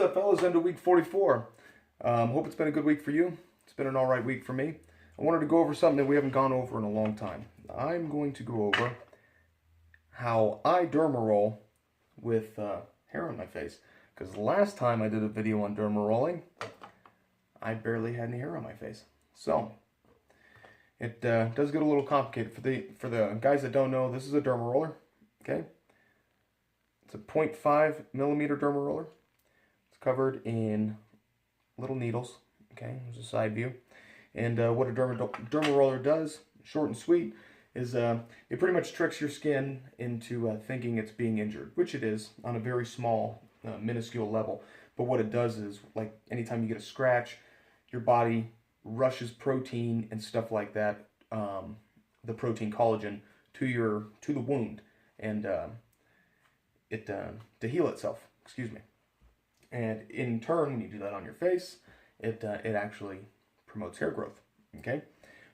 up, fellas? Into week 44. Hope it's been a good week for you. It's been an alright week for me. I wanted to go over something that we haven't gone over in a long time. I'm going to go over how I dermaroll with hair on my face. Because last time I did a video on dermarolling, I barely had any hair on my face. So, it does get a little complicated. For the guys that don't know, this is a dermaroller. Okay? It's a 0.5 millimeter dermaroller. It's covered in little needles. Okay, there's a side view. And what a dermaroller does, short and sweet, is it pretty much tricks your skin into thinking it's being injured, which it is on a very small, minuscule level. But what it does is, like anytime you get a scratch, your body rushes protein and stuff like that, the protein collagen, to the wound, and to heal itself. Excuse me. And in turn, when you do that on your face, it actually promotes hair growth. Okay.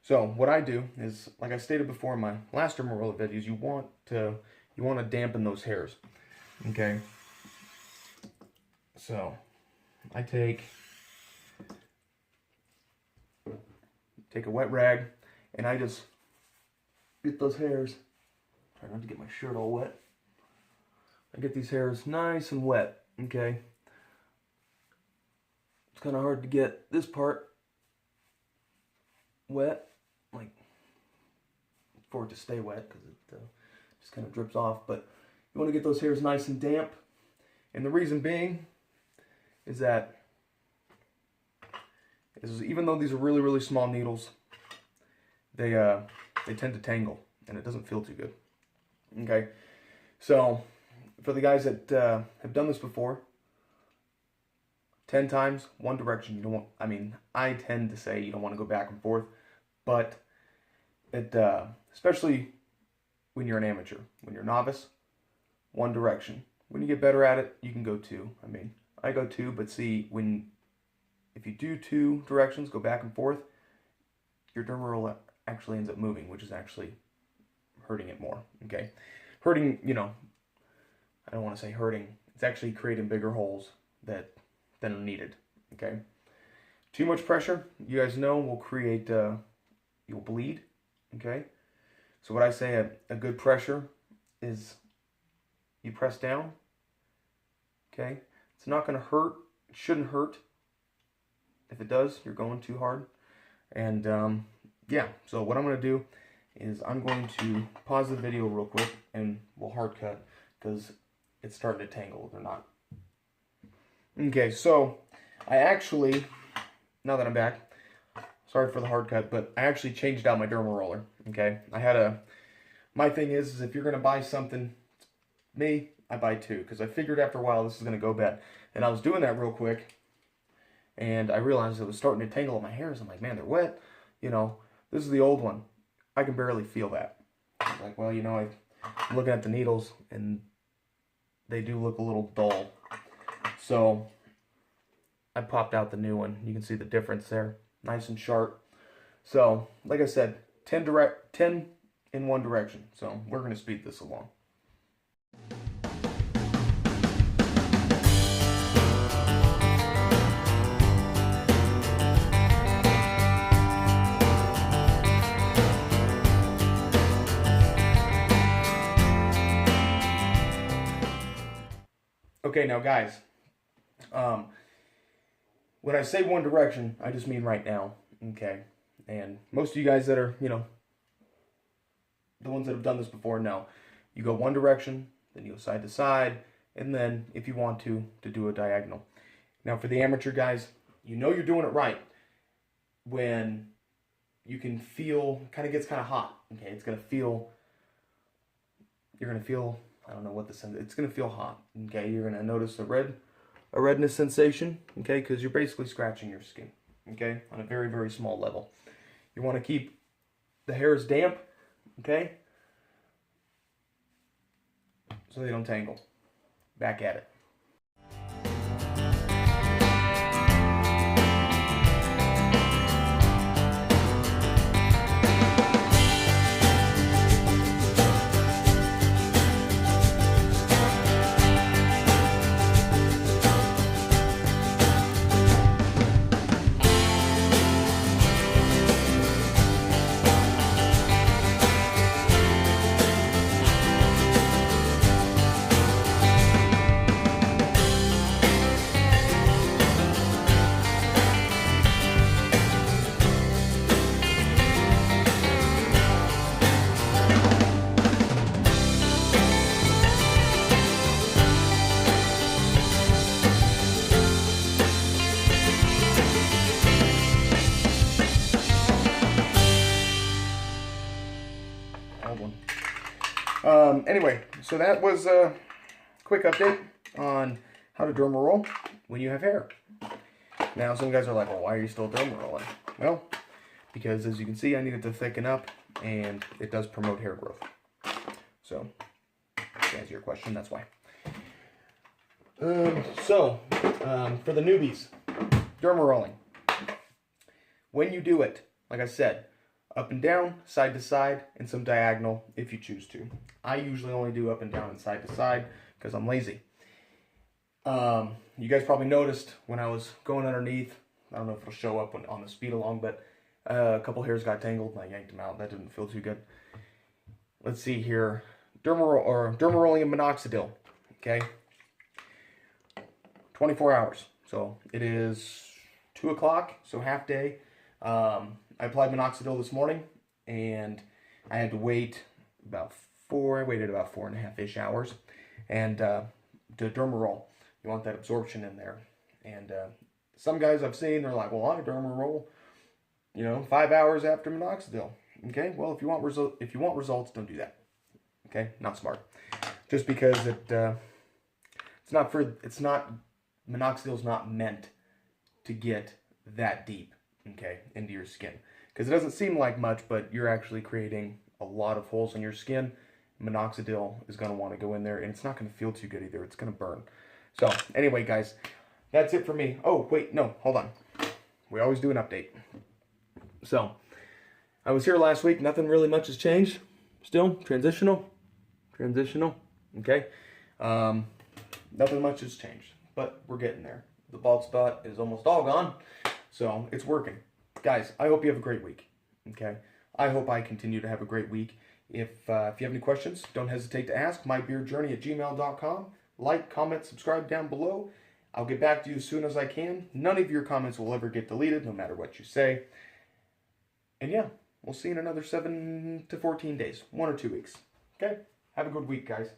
So what I do is, like I stated before in my last dermaroller videos, you want to dampen those hairs. Okay. So I take a wet rag and I just get those hairs. Try not to get my shirt all wet. I get these hairs nice and wet. Okay. It's kind of hard to get this part wet, like for it to stay wet, because it just kind of drips off. But you want to get those hairs nice and damp, and the reason being is that even though these are really, really small needles, they tend to tangle, and it doesn't feel too good. Okay, so for the guys that have done this before, 10 times, one direction. You don't want, I tend to say you don't want to go back and forth, but it, especially when you're an amateur. When you're a novice, one direction. When you get better at it, you can go two. I go two, but see, if you do two directions, go back and forth, your dermaroller actually ends up moving, which is actually hurting it more. Okay, hurting, I don't want to say hurting. It's actually creating bigger holes than are needed. Okay, too much pressure, you guys know, will create you'll bleed. Okay, so what I say, a good pressure is you press down. Okay, it's not going to hurt. It shouldn't hurt. If it does, you're going too hard. And yeah, so what I'm going to do is I'm going to pause the video real quick and we'll hard cut, because it's starting to tangle or not. Okay, so I actually, now that I'm back, sorry for the hard cut, but I actually changed out my dermaroller. Okay, my thing is if you're going to buy something, I buy two, because I figured after a while this is going to go bad. And I was doing that real quick, and I realized it was starting to tangle on my hairs. I'm like, man, they're wet. This is the old one. I can barely feel that. I was like, well, I'm looking at the needles, and they do look a little dull. So I popped out the new one. You can see the difference there. Nice and sharp. So, like I said, 10 in one direction. So we're going to speed this along. Okay, now guys, when I say one direction, I just mean right now, okay? And most of you guys that are, the ones that have done this before know. You go one direction, then you go side to side, and then, if you want to do a diagonal. Now, for the amateur guys, you're doing it right when you can feel, gets kind of hot, okay? You're going to feel, I don't know what it's going to feel hot, okay? You're going to notice a redness sensation, okay? Because you're basically scratching your skin, okay? On a very, very small level. You want to keep the hairs damp, okay? So they don't tangle. Back at it. Anyway, so that was a quick update on how to dermaroll when you have hair. Now, some guys are like, well, why are you still dermarolling? Well, because as you can see, I need it to thicken up, and it does promote hair growth. So, to answer your question, that's why. For the newbies, dermarolling. When you do it, like I said, up and down, side to side, and some diagonal if you choose to. I usually only do up and down and side to side because I'm lazy. You guys probably noticed when I was going underneath, I don't know if it'll show up on the speed along, but a couple hairs got tangled and I yanked them out. That didn't feel too good. Let's see here. Dermarolling and minoxidil. Okay. 24 hours. So it is 2 o'clock, so half day. I applied minoxidil this morning, and I had to wait about I waited about 4.5-ish hours. And to dermaroll, you want that absorption in there. And some guys I've seen, they're like, well, I dermaroll, 5 hours after minoxidil. Okay, well, if you want results, don't do that. Okay, not smart. Just because minoxidil's not meant to get that deep, okay, into your skin. Because it doesn't seem like much, but you're actually creating a lot of holes in your skin. Minoxidil is going to want to go in there, and it's not going to feel too good either. It's going to burn. So, anyway, guys, that's it for me. Oh, wait, no, hold on. We always do an update. So, I was here last week. Nothing really much has changed. Still, transitional, okay? Nothing much has changed, but we're getting there. The bald spot is almost all gone, so it's working. Guys, I hope you have a great week, okay? I hope I continue to have a great week. If you have any questions, don't hesitate to ask. mybeardjourney@gmail.com. Like, comment, subscribe down below. I'll get back to you as soon as I can. None of your comments will ever get deleted, no matter what you say. And yeah, we'll see you in another 7 to 14 days, 1 or 2 weeks. Okay? Have a good week, guys.